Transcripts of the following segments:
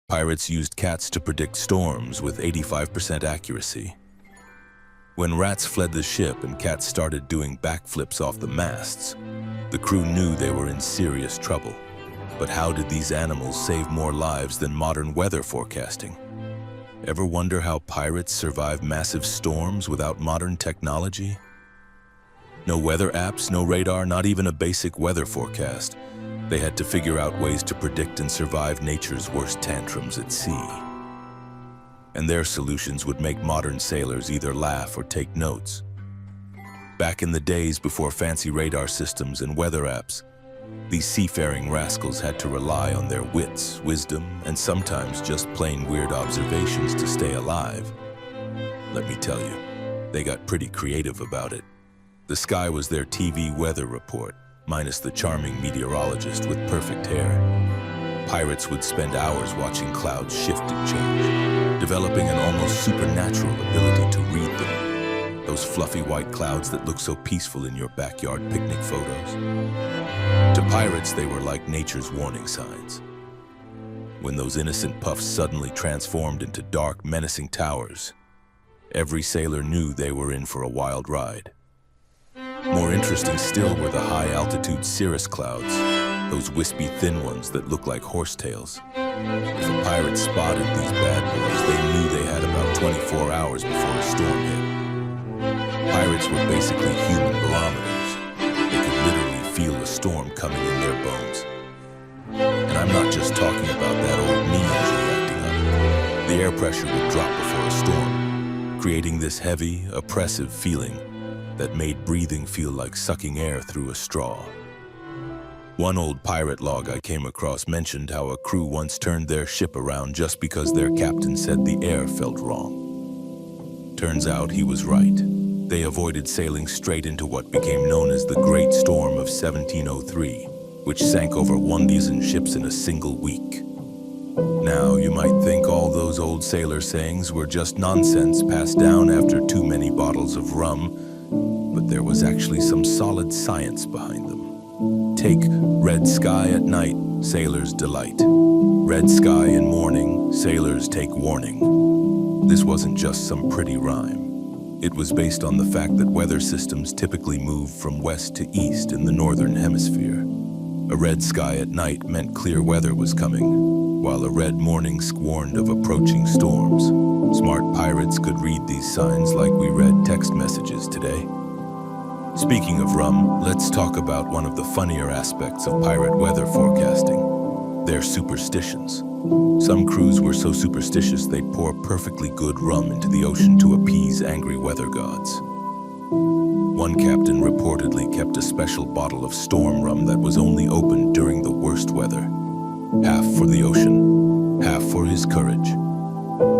Pirates used cats to predict storms with 85% accuracy. When rats fled the ship and cats started doing backflips off the masts, the crew knew they were in serious trouble. But how did these animals save more lives than modern weather forecasting? Ever wonder how pirates survive massive storms without modern technology? No weather apps, no radar, not even a basic weather forecast. They had to figure out ways to predict and survive nature's worst tantrums at sea. And their solutions would make modern sailors either laugh or take notes. Back in the days before fancy radar systems and weather apps, these seafaring rascals had to rely on their wits, wisdom, and sometimes just plain weird observations to stay alive. Let me tell you, they got pretty creative about it. The sky was their TV weather report, minus the charming meteorologist with perfect hair. Pirates would spend hours watching clouds shift and change, developing an almost supernatural ability to read them. Those fluffy white clouds that look so peaceful in your backyard picnic photos. To pirates, they were like nature's warning signs. When those innocent puffs suddenly transformed into dark, menacing towers, every sailor knew they were in for a wild ride. More interesting still were the high-altitude cirrus clouds, those wispy thin ones that look like horsetails. If a pirate spotted these bad boys, they knew they had about 24 hours before a storm hit. Pirates were basically human barometers. They could literally feel a storm coming in their bones. And I'm not just talking about that old knee injury acting up. The air pressure would drop before a storm, creating this heavy, oppressive feeling that made breathing feel like sucking air through a straw. One old pirate log I came across mentioned how a crew once turned their ship around just because their captain said the air felt wrong. Turns out he was right. They avoided sailing straight into what became known as the Great Storm of 1703, which sank over 1 dozen ships in a single week. Now, you might think all those old sailor sayings were just nonsense passed down after too many bottles of rum, but there was actually some solid science behind them. Take red sky at night, sailors delight. Red sky in morning, sailors take warning. This wasn't just some pretty rhyme. It was based on the fact that weather systems typically move from west to east in the northern hemisphere. A red sky at night meant clear weather was coming, while a red morning warned of approaching storms. Smart pirates could read these signs like we read text messages today. Speaking of rum, let's talk about one of the funnier aspects of pirate weather forecasting: their superstitions. Some crews were so superstitious they'd pour perfectly good rum into the ocean to appease angry weather gods. One captain reportedly kept a special bottle of storm rum that was only opened during the worst weather. Half for the ocean, half for his courage.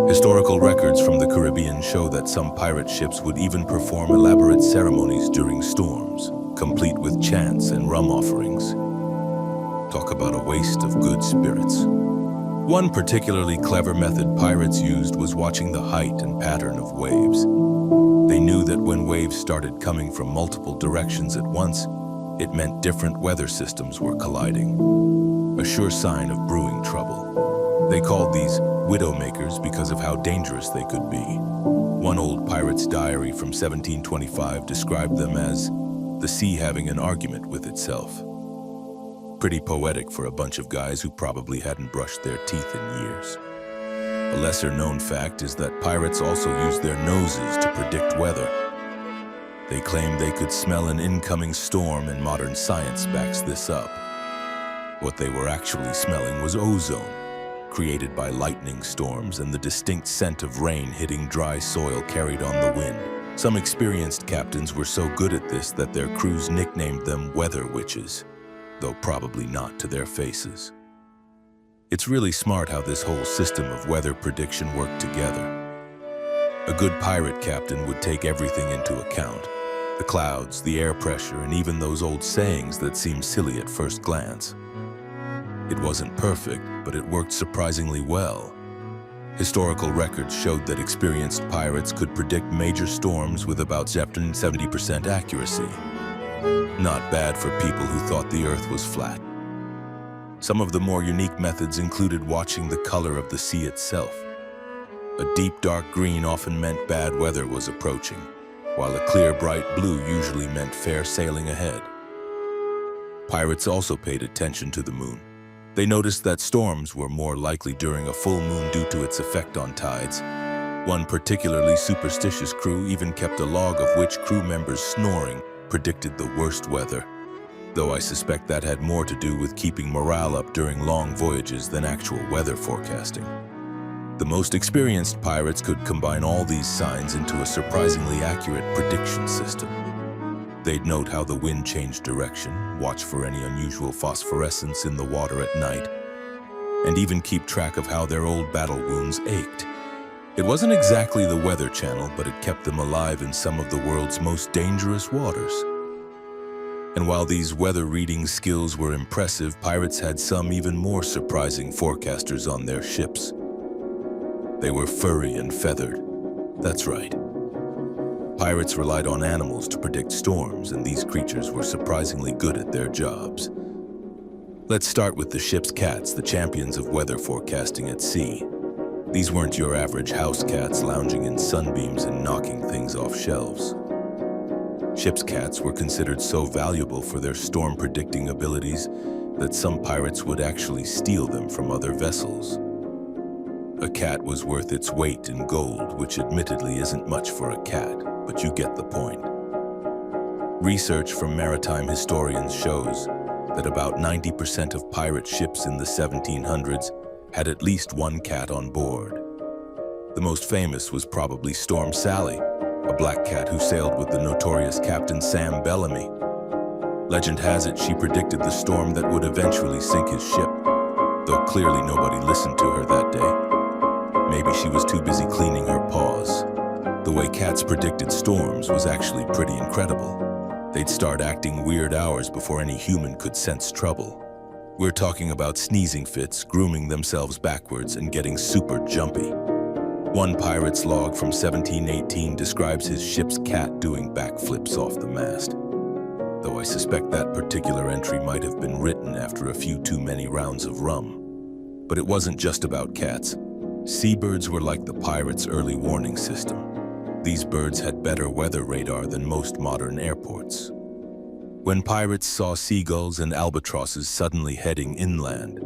Historical records from the Caribbean show that some pirate ships would even perform elaborate ceremonies during storms, complete with chants and rum offerings. Talk about a waste of good spirits. One particularly clever method pirates used was watching the height and pattern of waves. They knew that when waves started coming from multiple directions at once, it meant different weather systems were colliding. A sure sign of brewing trouble. They called these widowmakers because of how dangerous they could be. One old pirate's diary from 1725 described them as the sea having an argument with itself. Pretty poetic for a bunch of guys who probably hadn't brushed their teeth in years. A lesser-known fact is that pirates also used their noses to predict weather. They claimed they could smell an incoming storm, and modern science backs this up. What they were actually smelling was ozone, created by lightning storms and the distinct scent of rain hitting dry soil carried on the wind. Some experienced captains were so good at this that their crews nicknamed them weather witches, though probably not to their faces. It's really smart how this whole system of weather prediction worked together. A good pirate captain would take everything into account: the clouds, the air pressure, and even those old sayings that seem silly at first glance. It wasn't perfect, but it worked surprisingly well. Historical records showed that experienced pirates could predict major storms with about 70% accuracy. Not bad for people who thought the Earth was flat. Some of the more unique methods included watching the color of the sea itself. A deep dark green often meant bad weather was approaching, while a clear bright blue usually meant fair sailing ahead. Pirates also paid attention to the moon. They noticed that storms were more likely during a full moon due to its effect on tides. One particularly superstitious crew even kept a log of which crew members' snoring predicted the worst weather, though I suspect that had more to do with keeping morale up during long voyages than actual weather forecasting. The most experienced pirates could combine all these signs into a surprisingly accurate prediction system. They'd note how the wind changed direction, watch for any unusual phosphorescence in the water at night, and even keep track of how their old battle wounds ached. It wasn't exactly the Weather Channel, but it kept them alive in some of the world's most dangerous waters. And while these weather reading skills were impressive, pirates had some even more surprising forecasters on their ships. They were furry and feathered. That's right. Pirates relied on animals to predict storms, and these creatures were surprisingly good at their jobs. Let's start with the ship's cats, the champions of weather forecasting at sea. These weren't your average house cats lounging in sunbeams and knocking things off shelves. Ship's cats were considered so valuable for their storm-predicting abilities that some pirates would actually steal them from other vessels. A cat was worth its weight in gold, which admittedly isn't much for a cat, but you get the point. Research from maritime historians shows that about 90% of pirate ships in the 1700s had at least one cat on board. The most famous was probably Storm Sally, a black cat who sailed with the notorious Captain Sam Bellamy. Legend has it she predicted the storm that would eventually sink his ship, though clearly nobody listened to her that day. Maybe she was too busy cleaning her paws. The way cats predicted storms was actually pretty incredible. They'd start acting weird hours before any human could sense trouble. We're talking about sneezing fits, grooming themselves backwards, and getting super jumpy. One pirate's log from 1718 describes his ship's cat doing backflips off the mast, though I suspect that particular entry might have been written after a few too many rounds of rum. But it wasn't just about cats. Seabirds were like the pirates' early warning system. These birds had better weather radar than most modern airports. When pirates saw seagulls and albatrosses suddenly heading inland,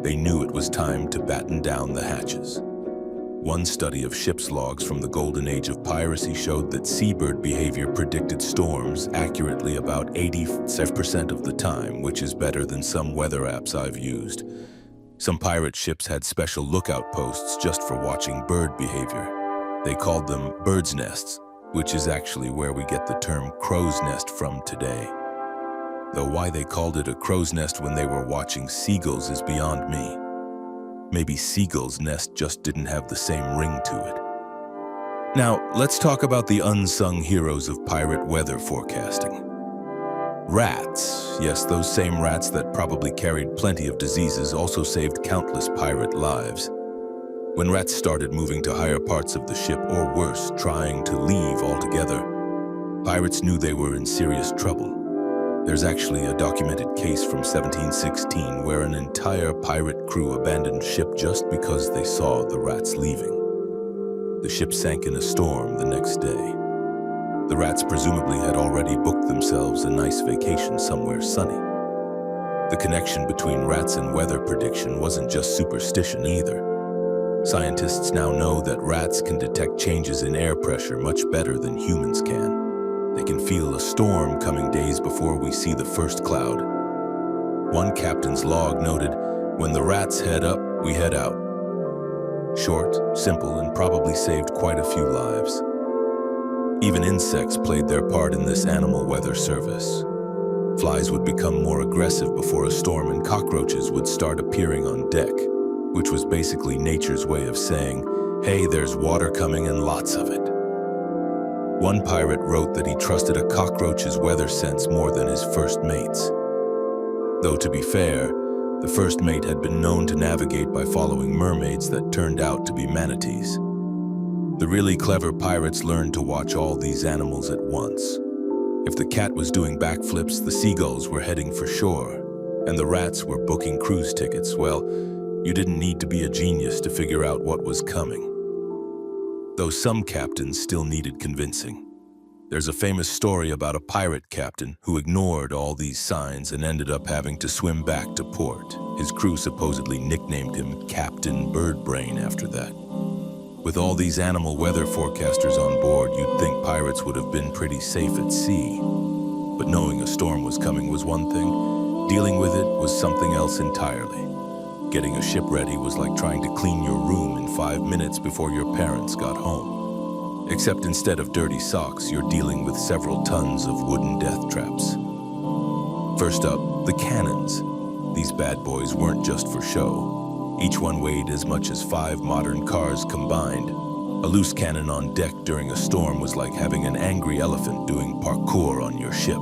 they knew it was time to batten down the hatches. One study of ship's logs from the golden age of piracy showed that seabird behavior predicted storms accurately about 85% of the time, which is better than some weather apps I've used. Some pirate ships had special lookout posts just for watching bird behavior. They called them birds' nests, which is actually where we get the term crow's nest from today. Though why they called it a crow's nest when they were watching seagulls is beyond me. Maybe seagull's nest just didn't have the same ring to it. Now, let's talk about the unsung heroes of pirate weather forecasting. Rats. Yes, those same rats that probably carried plenty of diseases also saved countless pirate lives. When rats started moving to higher parts of the ship, or worse, trying to leave altogether, pirates knew they were in serious trouble. There's actually a documented case from 1716 where an entire pirate crew abandoned ship just because they saw the rats leaving. The ship sank in a storm the next day. The rats presumably had already booked themselves a nice vacation somewhere sunny. The connection between rats and weather prediction wasn't just superstition either. Scientists now know that rats can detect changes in air pressure much better than humans can. They can feel a storm coming days before we see the first cloud. One captain's log noted, "When the rats head up, we head out." Short, simple, and probably saved quite a few lives. Even insects played their part in this animal weather service. Flies would become more aggressive before a storm, and cockroaches would start appearing on deck, which was basically nature's way of saying, "Hey, there's water coming and lots of it." One pirate wrote that he trusted a cockroach's weather sense more than his first mate's. Though to be fair, the first mate had been known to navigate by following mermaids that turned out to be manatees. The really clever pirates learned to watch all these animals at once. If the cat was doing backflips, the seagulls were heading for shore. and the rats were booking cruise tickets. Well, you didn't need to be a genius to figure out what was coming. Though some captains still needed convincing. There's a famous story about a pirate captain who ignored all these signs and ended up having to swim back to port. His crew supposedly nicknamed him Captain Birdbrain after that. With all these animal weather forecasters on board, you'd think pirates would have been pretty safe at sea. But knowing a storm was coming was one thing. Dealing with it was something else entirely. Getting a ship ready was like trying to clean your room in 5 minutes before your parents got home. Except instead of dirty socks, you're dealing with several tons of wooden death traps. First up, the cannons. These bad boys weren't just for show. Each one weighed as much as 5 modern cars combined. A loose cannon on deck during a storm was like having an angry elephant doing parkour on your ship.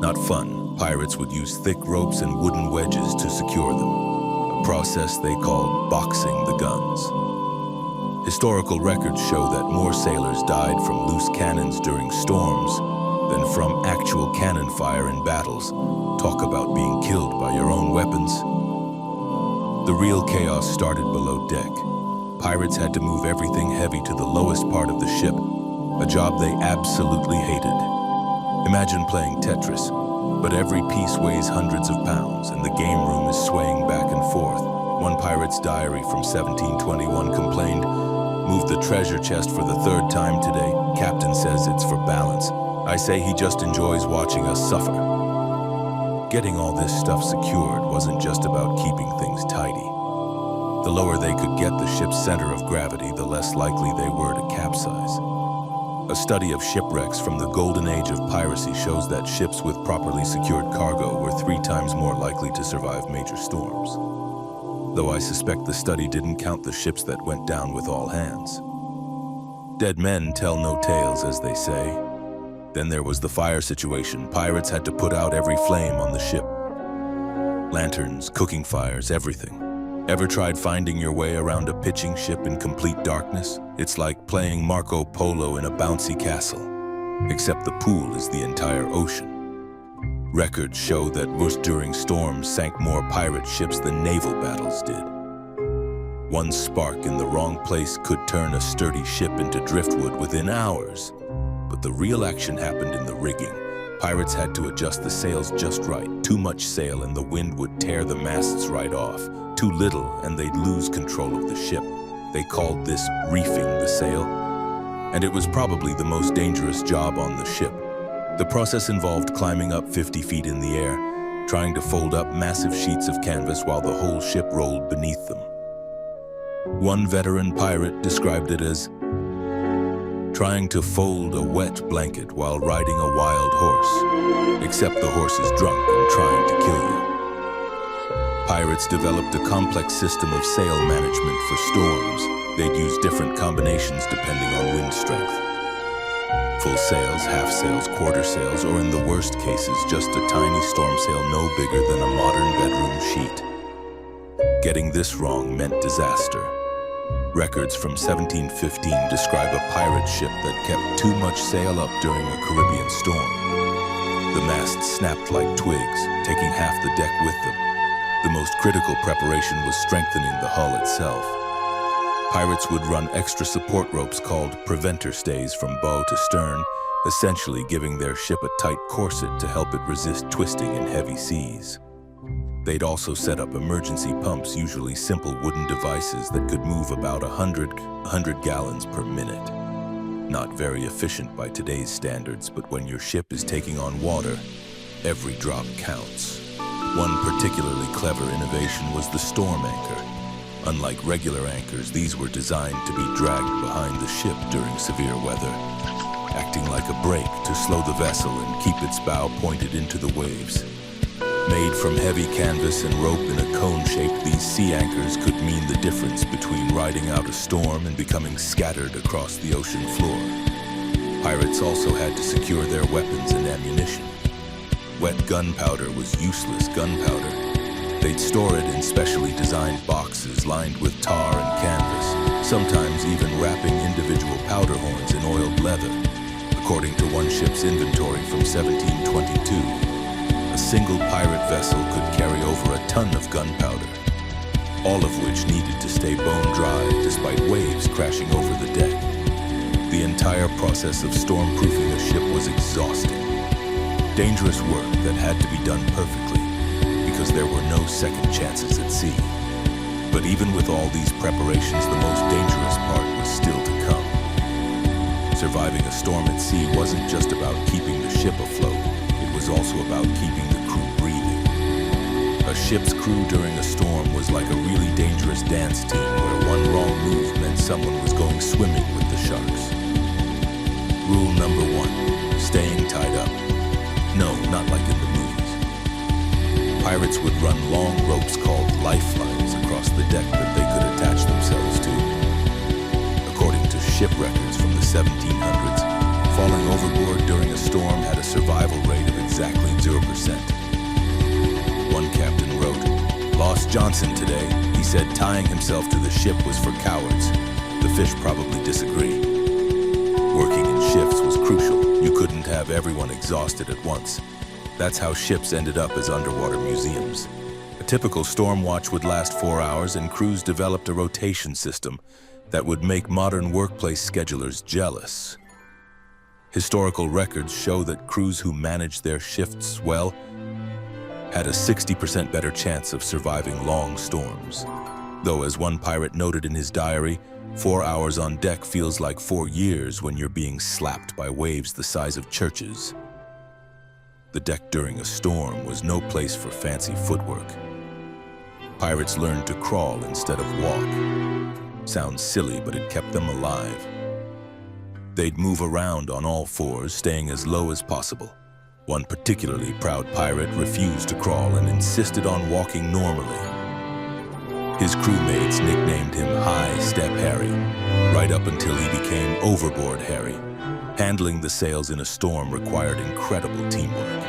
Not fun. Pirates would use thick ropes and wooden wedges to secure them, a process they called boxing the guns. Historical records show that more sailors died from loose cannons during storms than from actual cannon fire in battles. Talk about being killed by your own weapons. The real chaos started below deck. Pirates had to move everything heavy to the lowest part of the ship, a job they absolutely hated. Imagine playing Tetris, but every piece weighs hundreds of pounds and the game room is swaying back and forth. One pirate's diary from 1721 complained, "Moved the treasure chest for the 3rd time today. Captain says it's for balance. I say he just enjoys watching us suffer." Getting all this stuff secured wasn't just about keeping things tidy. The lower they could get the ship's center of gravity, the less likely they were to capsize. A study of shipwrecks from the golden age of piracy shows that ships with properly secured cargo were 3 times more likely to survive major storms. Though I suspect the study didn't count the ships that went down with all hands. Dead men tell no tales, as they say. Then there was the fire situation. Pirates had to put out every flame on the ship. Lanterns, cooking fires, everything. Ever tried finding your way around a pitching ship in complete darkness? It's like playing Marco Polo in a bouncy castle, except the pool is the entire ocean. Records show that Rus during storms sank more pirate ships than naval battles did. One spark in the wrong place could turn a sturdy ship into driftwood within hours. But the real action happened in the rigging. Pirates had to adjust the sails just right. Too much sail and the wind would tear the masts right off. Too little and they'd lose control of the ship. They called this reefing the sail. And it was probably the most dangerous job on the ship. The process involved climbing up 50 feet in the air, trying to fold up massive sheets of canvas while the whole ship rolled beneath them. One veteran pirate described it as trying to fold a wet blanket while riding a wild horse, except the horse is drunk and trying to kill you. Pirates developed a complex system of sail management for storms. They'd use different combinations depending on wind strength. Full sails, half sails, quarter sails, or in the worst cases, just a tiny storm sail no bigger than a modern bedroom sheet. Getting this wrong meant disaster. Records from 1715 describe a pirate ship that kept too much sail up during a Caribbean storm. The masts snapped like twigs, taking half the deck with them. The most critical preparation was strengthening the hull itself. Pirates would run extra support ropes called preventer stays from bow to stern, essentially giving their ship a tight corset to help it resist twisting in heavy seas. They'd also set up emergency pumps, usually simple wooden devices that could move about 100 gallons per minute. Not very efficient by today's standards, but when your ship is taking on water, every drop counts. One particularly clever innovation was the storm anchor. Unlike regular anchors, these were designed to be dragged behind the ship during severe weather, acting like a brake to slow the vessel and keep its bow pointed into the waves. Made from heavy canvas and rope in a cone shape, these sea anchors could mean the difference between riding out a storm and becoming scattered across the ocean floor. Pirates also had to secure their weapons and ammunition. Wet gunpowder was useless gunpowder. They'd store it in specially designed boxes lined with tar and canvas, sometimes even wrapping individual powder horns in oiled leather. According to one ship's inventory from 1722, A single pirate vessel could carry over a ton of gunpowder, all of which needed to stay bone dry despite waves crashing over the deck. The entire process of stormproofing a ship was exhausting. Dangerous work that had to be done perfectly because there were no second chances at sea. But even with all these preparations, the most dangerous part was still to come. Surviving a storm at sea wasn't just about keeping the ship afloat, it was also about keeping the crew breathing. A ship's crew during a storm was like a really dangerous dance team where one wrong move meant someone was going swimming with the sharks. Rule number 1, staying tied up. No, not like in the movies. Pirates would run long ropes called lifelines across the deck that they could attach themselves to. According to ship records from the 1700s, falling overboard during a storm had a survival rate of exactly 0%. One captain wrote, "Lost Johnson today. He said tying himself to the ship was for cowards. The fish probably disagree." Working in shifts was crucial. You couldn't have everyone exhausted at once. That's how ships ended up as underwater museums. A typical storm watch would last 4 hours, and crews developed a rotation system that would make modern workplace schedulers jealous. Historical records show that crews who managed their shifts well had a 60% better chance of surviving long storms. Though, as one pirate noted in his diary, 4 hours on deck feels like 4 years when you're being slapped by waves the size of churches. The deck during a storm was no place for fancy footwork. Pirates learned to crawl instead of walk. Sounds silly, but it kept them alive. They'd move around on all fours, staying as low as possible. One particularly proud pirate refused to crawl and insisted on walking normally. His crewmates nicknamed him High Step Harry, right up until he became Overboard Harry. Handling the sails in a storm required incredible teamwork.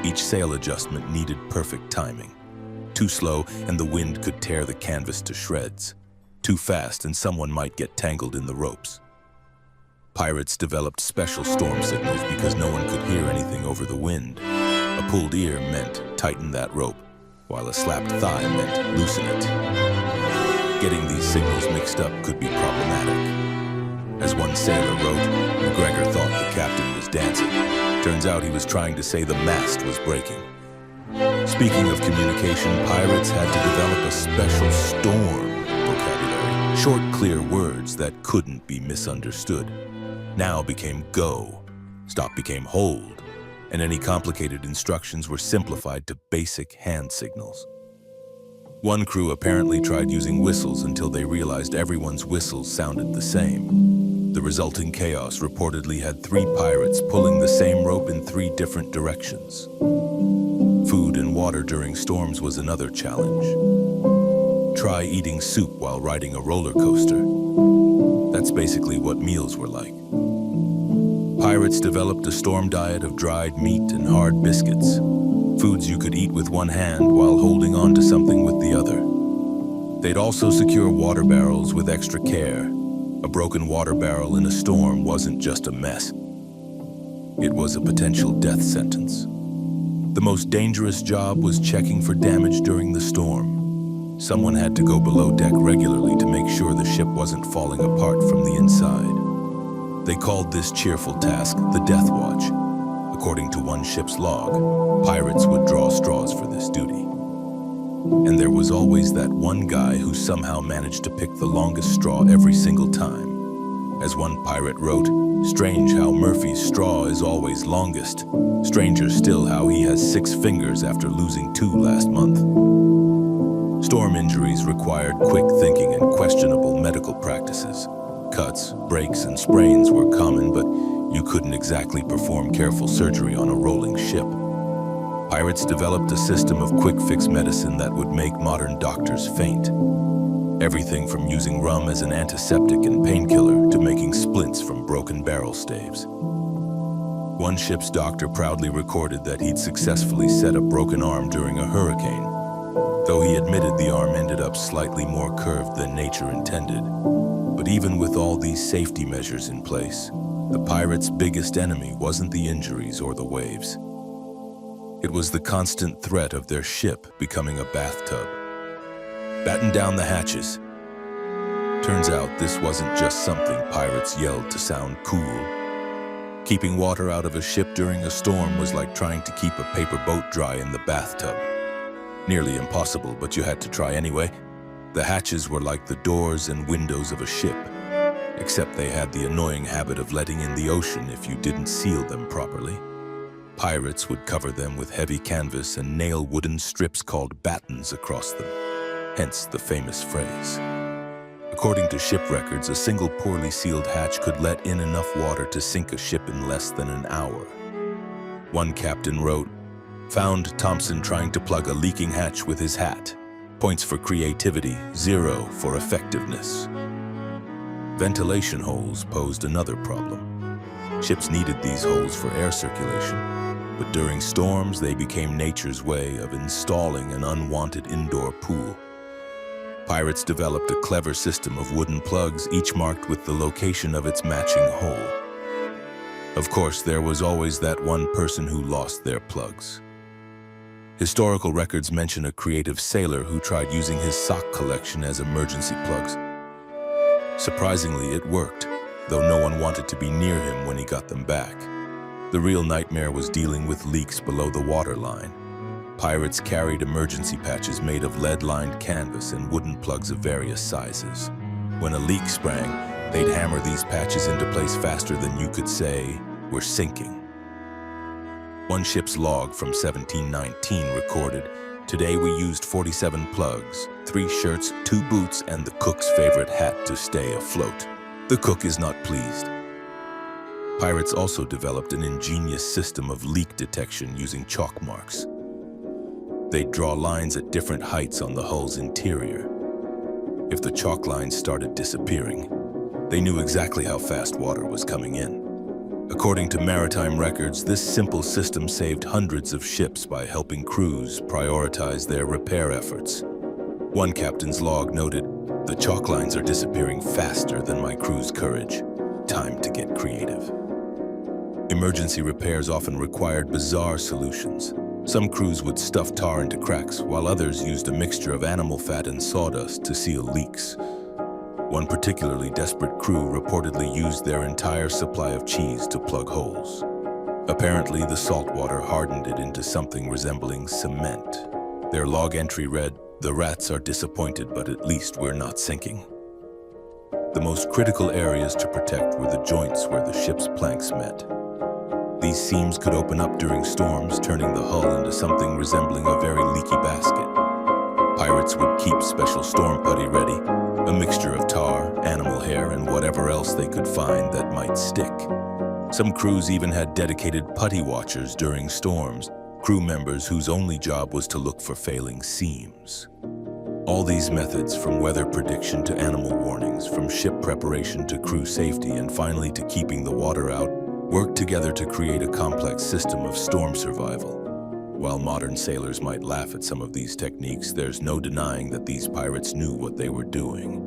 Each sail adjustment needed perfect timing. Too slow and the wind could tear the canvas to shreds. Too fast and someone might get tangled in the ropes. Pirates developed special storm signals because no one could hear anything over the wind. A pulled ear meant tighten that rope, while a slapped thigh meant loosen it. Getting these signals mixed up could be problematic. As one sailor wrote, McGregor thought the captain was dancing. Turns out he was trying to say the mast was breaking. Speaking of communication, pirates had to develop a special storm vocabulary. Short, clear words that couldn't be misunderstood. Now became go, stop became hold, and any complicated instructions were simplified to basic hand signals. One crew apparently tried using whistles until they realized everyone's whistles sounded the same. The resulting chaos reportedly had 3 pirates pulling the same rope in 3 different directions. Food and water during storms was another challenge. Try eating soup while riding a roller coaster. That's basically what meals were like. Pirates developed a storm diet of dried meat and hard biscuits, foods you could eat with one hand while holding on to something with the other. They'd also secure water barrels with extra care. A broken water barrel in a storm wasn't just a mess. It was a potential death sentence. The most dangerous job was checking for damage during the storm. Someone had to go below deck regularly to make sure the ship wasn't falling apart from the inside. They called this cheerful task the Death Watch. According to one ship's log, pirates would draw straws for this duty. And there was always that one guy who somehow managed to pick the longest straw every single time. As one pirate wrote, "Strange how Murphy's straw is always longest. Stranger still how he has 6 fingers after losing 2 last month." Storm injuries required quick thinking and questionable medical practices. Cuts, breaks, and sprains were common, but you couldn't exactly perform careful surgery on a rolling ship. Pirates developed a system of quick-fix medicine that would make modern doctors faint. Everything from using rum as an antiseptic and painkiller to making splints from broken barrel staves. One ship's doctor proudly recorded that he'd successfully set a broken arm during a hurricane, though he admitted the arm ended up slightly more curved than nature intended. But even with all these safety measures in place, the pirates' biggest enemy wasn't the injuries or the waves. It was the constant threat of their ship becoming a bathtub. "Batten down the hatches." Turns out this wasn't just something pirates yelled to sound cool. Keeping water out of a ship during a storm was like trying to keep a paper boat dry in the bathtub. Nearly impossible, but you had to try anyway. The hatches were like the doors and windows of a ship, except they had the annoying habit of letting in the ocean if you didn't seal them properly. Pirates would cover them with heavy canvas and nail wooden strips called battens across them, hence the famous phrase. According to ship records, a single poorly sealed hatch could let in enough water to sink a ship in less than an hour. One captain wrote, "Found Thompson trying to plug a leaking hatch with his hat. Points for creativity, 0 for effectiveness." Ventilation holes posed another problem. Ships needed these holes for air circulation, but during storms they became nature's way of installing an unwanted indoor pool. Pirates developed a clever system of wooden plugs, each marked with the location of its matching hole. Of course, there was always that one person who lost their plugs. Historical records mention a creative sailor who tried using his sock collection as emergency plugs. Surprisingly, it worked, though no one wanted to be near him when he got them back. The real nightmare was dealing with leaks below the waterline. Pirates carried emergency patches made of lead-lined canvas and wooden plugs of various sizes. When a leak sprang, they'd hammer these patches into place faster than you could say, "We're sinking." One ship's log from 1719 recorded, "Today we used 47 plugs, 3 shirts, 2 boots, and the cook's favorite hat to stay afloat. The cook is not pleased." Pirates also developed an ingenious system of leak detection using chalk marks. They'd draw lines at different heights on the hull's interior. If the chalk lines started disappearing, they knew exactly how fast water was coming in. According to maritime records, this simple system saved hundreds of ships by helping crews prioritize their repair efforts. One captain's log noted, "The chalk lines are disappearing faster than my crew's courage. Time to get creative." Emergency repairs often required bizarre solutions. Some crews would stuff tar into cracks, while others used a mixture of animal fat and sawdust to seal leaks. One particularly desperate crew reportedly used their entire supply of cheese to plug holes. Apparently, the salt water hardened it into something resembling cement. Their log entry read, "The rats are disappointed, but at least we're not sinking." The most critical areas to protect were the joints where the ship's planks met. These seams could open up during storms, turning the hull into something resembling a very leaky basket. Pirates would keep special storm putty ready, a mixture of tar, animal hair, and whatever else they could find that might stick. Some crews even had dedicated putty watchers during storms, crew members whose only job was to look for failing seams. All these methods, from weather prediction to animal warnings, from ship preparation to crew safety, and finally to keeping the water out, worked together to create a complex system of storm survival. While modern sailors might laugh at some of these techniques, there's no denying that these pirates knew what they were doing.